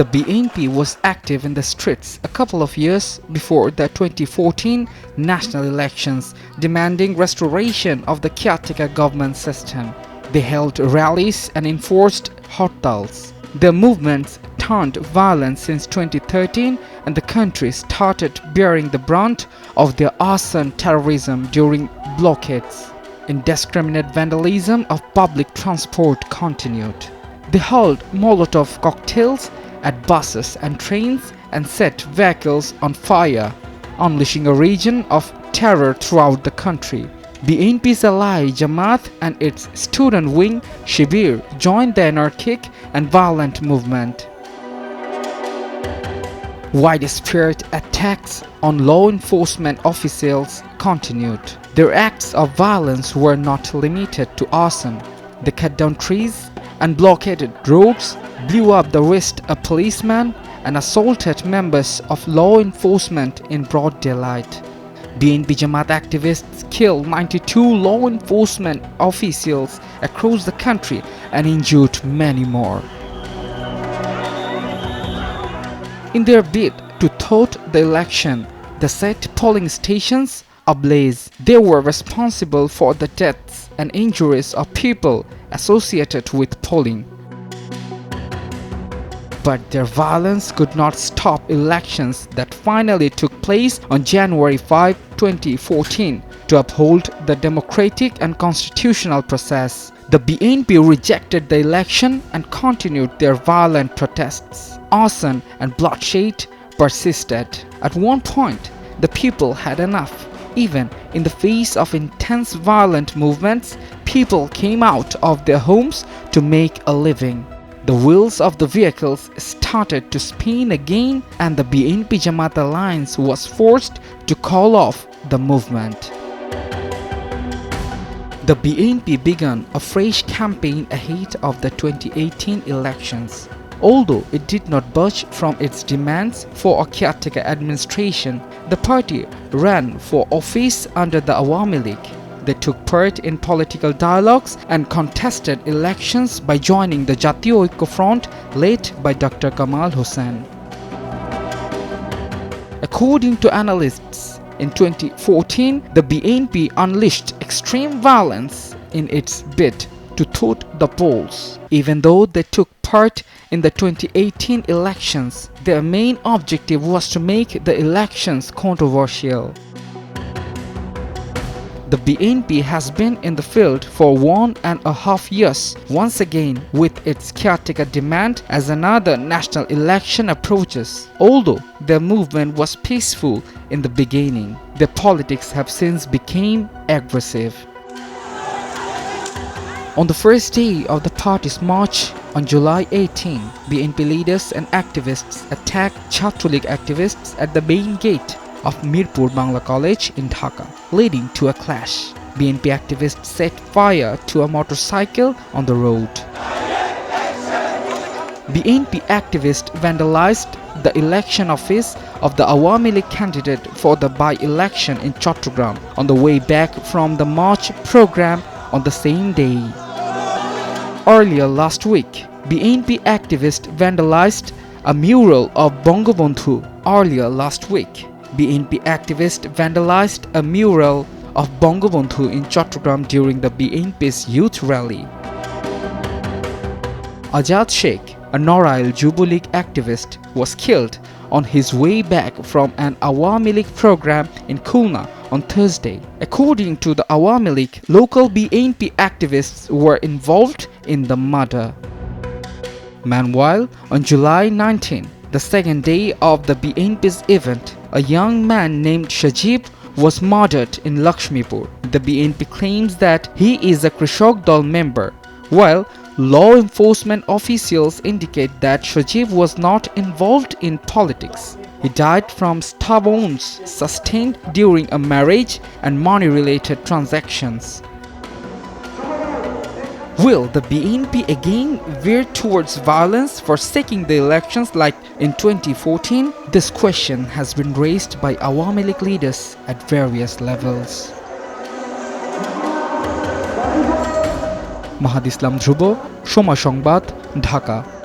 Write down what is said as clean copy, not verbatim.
The BNP was active in the streets a couple of years before the 2014 national elections, demanding restoration of the caretaker government system. They held rallies and enforced hartals. Their movements turned violent since 2013, and the country started bearing the brunt of their arson terrorism during blockades. Indiscriminate vandalism of public transport continued. They hurled Molotov cocktails at buses and trains and set vehicles on fire, unleashing a region of terror throughout the country. BNP's ally Jamaat and its student wing Shibir joined the anarchic and violent movement. Widespread attacks on law enforcement officials continued. Their acts of violence were not limited to arson. They cut down trees and blockaded roads, blew up the wrist of policemen, and assaulted members of law enforcement in broad daylight. BNP Jamaat activists killed 92 law enforcement officials across the country and injured many more. In their bid to thwart the election, they set polling stations ablaze. They were responsible for the deaths and injuries of people associated with polling. But their violence could not stop elections that finally took place on January 5, 2014 to uphold the democratic and constitutional process. The BNP rejected the election and continued their violent protests. Arson and bloodshed persisted. At one point, the people had enough. Even in the face of intense violent movements, people came out of their homes to make a living. The wheels of the vehicles started to spin again, and the BNP Jamaat alliance was forced to call off the movement. The BNP began a fresh campaign ahead of the 2018 elections. Although it did not budge from its demands for a caretaker administration, the party ran for office under the Awami League. They took part in political dialogues and contested elections by joining the Jatiyo Oikko Front led by Dr. Kamal Hossain. According to analysts, in 2014, the BNP unleashed extreme violence in its bid to thwart the polls. Even though they took part in the 2018 elections, their main objective was to make the elections controversial. The BNP has been in the field for 1.5 years, once again with its caretaker demand as another national election approaches. Although their movement was peaceful in the beginning, their politics have since become aggressive. On the first day of the party's march on July 18, BNP leaders and activists attacked Chhatraleague activists at the main gate of Mirpur Bangla College in Dhaka, leading to a clash. BNP activists set fire to a motorcycle on the road. BNP activists vandalized the election office of the Awami League candidate for the by-election in Chattogram on the way back from the march program on the same day. Earlier last week, BNP activists vandalized a mural of Bangabandhu. BNP activists vandalized a mural of Bangabandhu in Chattogram during the BNP's youth rally. Azad Sheikh, a Norail Jubilee activist, was killed on his way back from an Awami League program in Khulna on Thursday. According to the Awami League, local BNP activists were involved in the murder. Meanwhile, on July 19, the second day of the BNP's event, a young man named Shajib was murdered in Lakshmipur. The BNP claims that he is a Krishak Dal member, while law enforcement officials indicate that Shajib was not involved in politics. He died from stab wounds sustained during a marriage and money-related transactions. Will the BNP again veer towards violence for seeking the elections like in 2014? This question has been raised by Awami League leaders at various levels. Mahad Islam Dhrubo, Somoy সংবাদ, Dhaka.